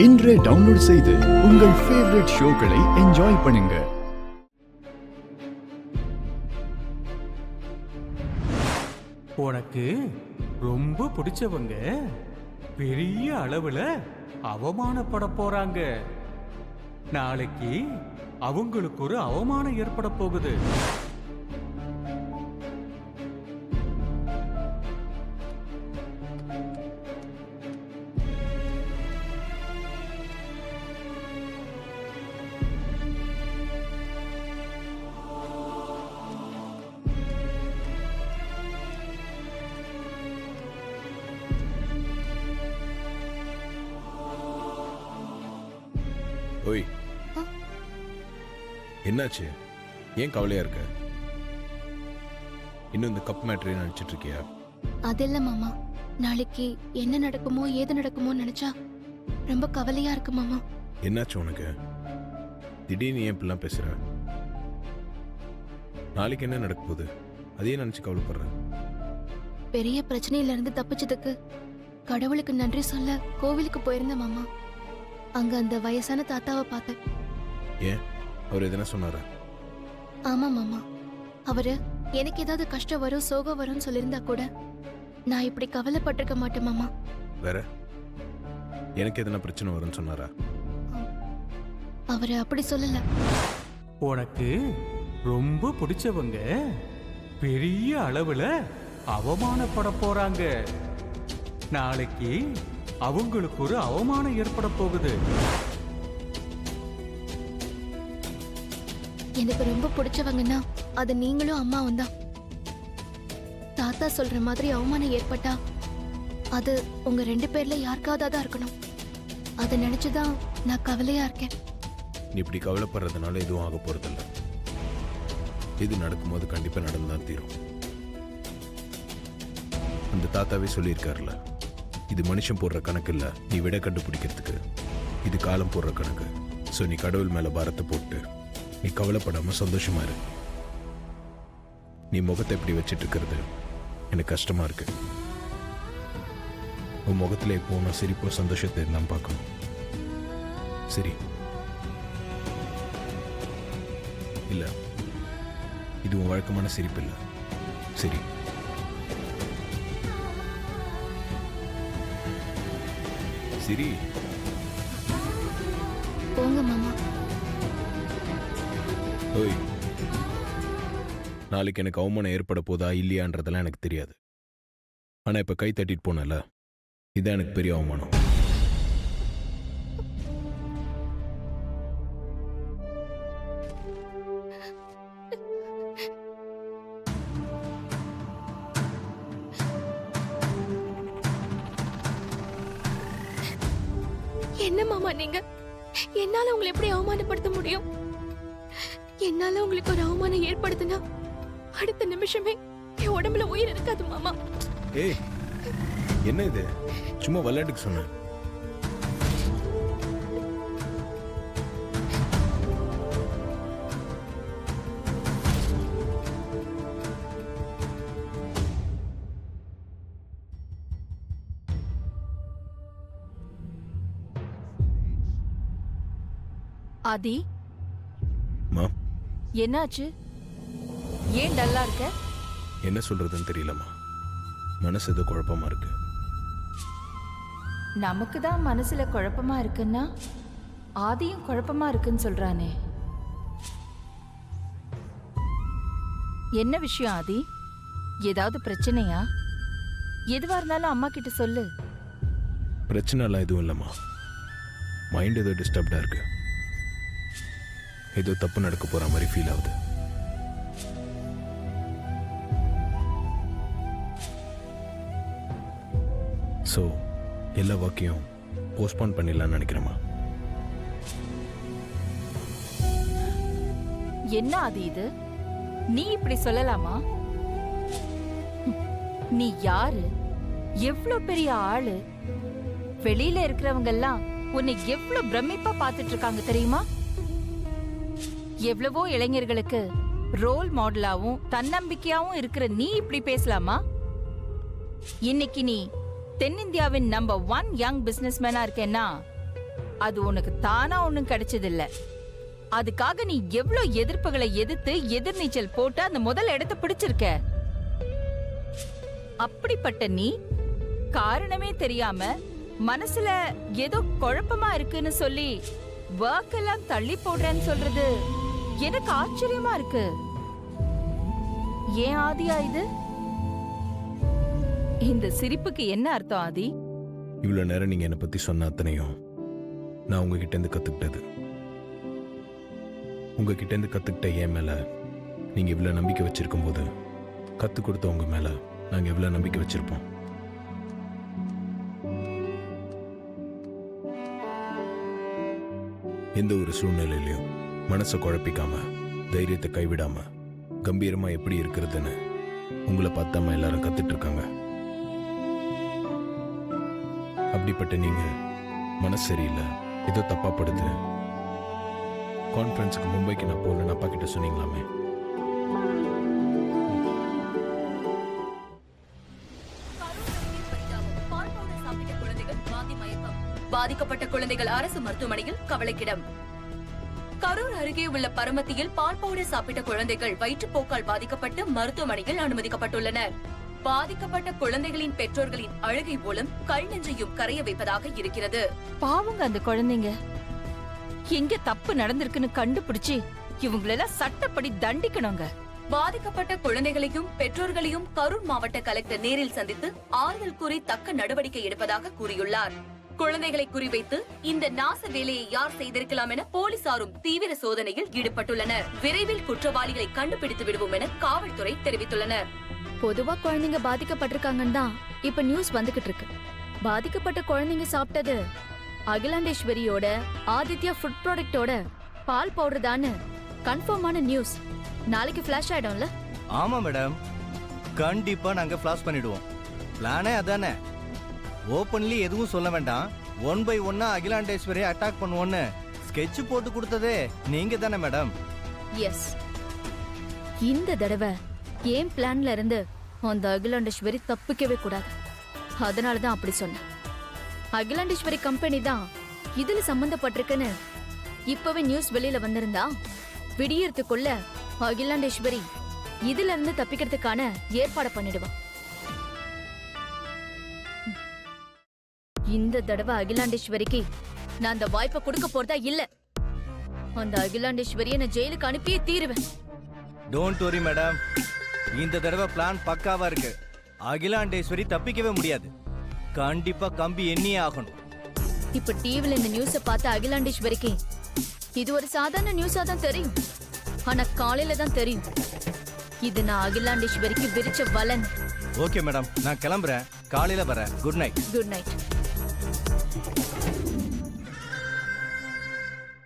இன்றே டவுன்லோட் செய்து உங்கள் ஃபேவரட் ஷோக்களை என்ஜாய் பண்ணுங்க. உனக்கு ரொம்ப பிடிச்சவங்க பெரிய அளவுல அவமானப்பட போறாங்க. நாளைக்கு அவங்களுக்கு ஒரு அவமானம் ஏற்பட போகுது. ஓய், என்னாச்சு? ஏன் கவலையா இருக்க? இன்னும் இந்த கப் மேட்ரே நினைச்சிட்டு இருக்கியா? அதில்ல மாமா, நாளைக்கு என்ன நடக்குமோ ஏது நடக்குமோ நினைச்சா ரொம்ப கவலையா இருக்கு மாமா. என்னாச்சு உனக்கு? திடீர்னு ஏன் இப்படிலாம் பேசுற? நாளைக்கு என்ன நடக்க போகுது? அதையே நினைச்சு கவலைப்படுற? பெரிய பிரச்சனையில இருந்து தப்பிச்சதுக்கு கடவுளுக்கு நன்றி சொல்ல கோவிலுக்கு போயிருந்தேன் மாமா. அங்க அந்த வயசான தாத்தாவை பார்த்தேன். ஏன், அவர் எதனா சொன்னாரா? ஆமா மாமா, அவரு எனக்கு ஏதாவது கஷ்டம் வரும் சோகம் வரும்னு சொல்லியிருந்தா கூட நான் இப்படி கவலைப்பட்டிருக்க மாட்டேன் மாமா. வேற எனக்கு எதனா பிரச்சனை வரும்னு சொன்னாரா? அவரு அப்படி சொல்லல. உனக்கு ரொம்ப பிடிச்சவங்க பெரிய அளவுல அவமானப்பட போறாங்க. நாளைக்கு அவங்களுக்கு ஒரு அவமானம் ஏற்பட போகுது. எனக்கு ரொம்ப பிடிச்சவங்கன்னா அது நீங்களும் அம்மாவும் தான். தாத்தா சொல்ற மாதிரி அவமானம் ஏற்பட்டா அது உங்க 2 பேர்ல யாருக்காவது தான் இருக்கணும். அதை நினைச்சுதான் நான் கவலையா இருக்கேன். நீ இப்படி கவலைப்படுறதுனால எதுவும் ஆக போறதில்ல. இது நடக்கும்போது கண்டிப்பா நடந்துதான் தீரும். அந்த தாத்தாவே சொல்லியிருக்காருல, இது மனுஷன் போடுற கணக்கு இல்ல, நீ விட கண்டுபிடிக்கிறதுக்கு. இது காலம் போடுற கணக்கு. ஸோ நீ கடவுள் மேல பாரத்தை போட்டு நீ கவலைப்படாம சந்தோஷமா இரு. நீ முகத்தை எப்படி வச்சிட்டு இருக்கிறது எனக்கு கஷ்டமா இருக்கு. உன் முகத்துல இப்போ நான் சிரிப்போ சந்தோஷத்தை தான் பார்க்கணும். சரி இல்ல, இது உன் வழக்கமான சிரிப்பு இல்ல. சரி, சரி போங்க மாமா. ஓய், நாளைக்கு எனக்கு அவமானம் ஏற்பட போதா இல்லையான்றதெல்லாம் எனக்கு தெரியாது. ஆனா இப்ப கை தட்டிட்டு போனல, இதான் எனக்கு பெரிய அவமானம். என்ன மாமா நீங்க? என்னால உங்களை எப்படி அவமானப்படுத்த முடியும்? என்னால உங்களுக்கு ஒரு அவமானம் ஏற்படுத்தினா அடுத்த நிமிஷமே என் உடம்புல உயிர் இருக்காது மாமா. ஏய், என்ன இது? சும்மா விளையாட்டுக்கு சொன்னேன். ஆதி, மா, என்னாச்சு? ஏன் டல்லா இருக்க? என்ன சொல்றதுன்னு தெரியலம்மா. மனசு ஏதோ குழப்பமா இருக்கு. நமக்கு தான் மனசுல குழப்பமா இருக்குன்னா ஆதியும் குழப்பமா இருக்குன்னு சொல்றானே. என்ன விஷயம் ஆதி? ஏதாவது பிரச்சனையா? எதுவா இருந்தாலும் அம்மா கிட்ட சொல்லு. பிரச்சனை எல்லாம் எதுவும் இல்லைம்மா. மைண்ட் ஏதோ டிஸ்டர்ப்டா இருக்கு. ஏதோ தப்பு நடக்க போற மாதிரி ஃபீல் ஆகுது. ஸோ எல்லா ஒர்க்கையும் போஸ்ட்போன் பண்ணிடலாம்னு நினைக்கிறேம்மா. என்ன ஆதி இது? நீ இப்படி சொல்லலாமா? நீ யாரு? எவ்வளவு பெரிய ஆளு? வெளியில இருக்கிறவங்க எல்லாம் உன்னை எவ்வளவு பிரமிப்பா பார்த்துட்டு இருக்காங்க தெரியுமா? எவ்வளவோ இளைஞர்களுக்கு ரோல் மாடலாவும் தன்னம்பிக்கையாவும் இருக்கிற நீ இப்படி பேசலாமா? இன்னைக்கு நீ தென்னிந்தியாவின் நம்பர் 1 யங் பிசினஸ்மேனா இருக்கேன்னா அது உனக்கு தானா ஒண்ணும் கிடைச்சது இல்ல. அதுக்காக நீ எவ்வளவு எதிர்ப்புகளை எதிர்த்து எதிர்நீச்சல் போட்டு அந்த முதல் இடத்தை பிடிச்சிருக்க. அப்படிப்பட்ட நீ காரணமே தெரியாம மனசுல ஏதோ குழப்பமா இருக்குன்னு சொல்லி ஒர்க் எல்லாம் தள்ளி போடுறேன்னு சொல்றது எனக்கு ஆச்சரியமா இருக்கு. ஏன் ஆதியா இது? இந்த சிரிப்புக்கு என்ன அர்த்தம் ஆதி? இவ்வளோ நேரம் நீங்கள் என்னை பற்றி சொன்ன அத்தனையும் நான் உங்ககிட்டேருந்து கற்றுக்கிட்டது. உங்ககிட்டேருந்து கற்றுக்கிட்ட என் மேலே நீங்கள் இவ்வளோ நம்பிக்கை வச்சுருக்கும் போது கற்றுக் கொடுத்த உங்கள் மேலே நாங்கள் எவ்வளோ நம்பிக்கை வச்சுருப்போம். எந்த ஒரு சூழ்நிலையிலையும் மனசை குழப்பிக்காம தைரியத்தை கைவிடாம கம்பீரமா எப்படி இருக்கிறதுன்னு உங்களை பார்த்தாம எல்லாரும் கத்துட்டு இருக்காங்க. அப்படிப்பட்ட நீங்க மனசு சரியில்லை, ஏதோ தப்பா படுது, கான்ஃபரன்ஸுக்கு மும்பைக்கு நான் போகலன்னு அப்பா கிட்ட சொன்னீங்களாமே. பாதிக்கப்பட்ட குழந்தைகள் அரசு மருத்துவமனையில் கவலைக்கிடம். கரூர் அருகே உள்ள பரமத்தியில் பால் பவுடர் சாப்பிட்ட குழந்தைகள் வயிற்றுப்போக்கால் பாதிக்கப்பட்டு மருத்துவமனையில் அனுமதிக்கப்பட்டுள்ளனர். பாதிக்கப்பட்ட குழந்தைகளின் பெற்றோர்களின் அழுகை மூலம் கல் நெஞ்சையும் கரைய வைப்பதாக இருக்கிறது. பாவங்க அந்த குழந்தைங்க. எங்க தப்பு நடந்திருக்குன்னு கண்டுபிடிச்சு இவங்களெல்லாம் சட்டப்படி தண்டிக்கணுங்க. பாதிக்கப்பட்ட குழந்தைகளையும் பெற்றோர்களையும் கரூர் மாவட்ட கலெக்டர் நேரில் சந்தித்து ஆறுதல் கூறி தக்க நடவடிக்கை எடுப்பதாக கூறியுள்ளார். குழந்தைகளை குறிவைத்து இந்த நாச வேலையை யார் செய்திருக்கலாம் என போலீசாரும் தீவிர சோதனையில் ஈடுபட்டுள்ளனர். விரைவில் குற்றவாளிகளை கண்டுபிடித்து விடுவோம் என காவல்துறை தெரிவித்துள்ளனர். பொதுவா குழந்தைங்க பாதிக்கப்பட்டிருக்காங்கன்னு தான் இப்ப நியூஸ் வந்துகிட்டு இருக்கு. பாதிக்கப்பட்ட குழந்தைங்க சாப்பிட்டது அகிலாண்டேஸ்வரியோட ஆதித்யா ஃபுட் ப்ராடக்டோட பால் பவுடர் தான்னு கன்ஃபார்மான நியூஸ் நாளைக்கு ஃபிளாஷ் ஆயிடும்ல? ஆமா மேடம், கண்டிப்பா நாங்க ஃபிளாஷ் பண்ணிடுவோம். பிளானே அதானே. ஓப்பன்லி எதுவும் சொல்ல வேண்டாம், 1 by 1 அகிலாண்டேஸ்வரியை அட்டாக் பண்ணுவோன்னு ஸ்கெட்ச் போட்டு கொடுத்ததே நீங்க தானே மேடம்? எஸ். இந்த தடவை ஏன் பிளான்ல இருந்து அந்த அகிலாண்டேஸ்வரி தப்பிக்கவே கூடாது. அதனால தான் அப்படி சொன்னேன். அகிலாண்டேஸ்வரி கம்பெனி தான் இதுல சம்பந்தப்பட்டிருக்குன்னு இப்பவே நியூஸ் வெளியில வந்திருந்தா விடியறதுக்குள்ள அகிலாண்டேஸ்வரி இதுல இருந்து தப்பிக்கிறதுக்கான ஏற்பாடு பண்ணிடுவான். இந்த தடவை அகிலாண்டேஸ்வரிக்கு நான் அந்த வாய்ப்பை கொடுக்க போறதா இல்ல. அந்த அகிலாண்டேஸ்வரியை நான் ஜெயிலுக்கு அனுப்பியே தீருவேன். டோன்ட் வரி மேடம், இந்த தடவை பிளான் பக்காவா இருக்கு. அகிலாண்டேஸ்வரி தப்பிக்கவே முடியாது. கண்டிப்பா கம்பி எண்ணியே ஆகணும். இப்ப டிவில இந்த நியூஸ பார்த்த அகிலாண்டேஸ்வரிக்கு இது ஒரு சாதாரண நியூஸா தான் தெரியும். ஆனா காலையில தான் தெரியும் இது நான் அகிலாண்டேஸ்வரிக்கு விரிச்ச வலன். ஓகே மேடம், நான் கிளம்புறேன். காலையில வரேன். Good night. Good night.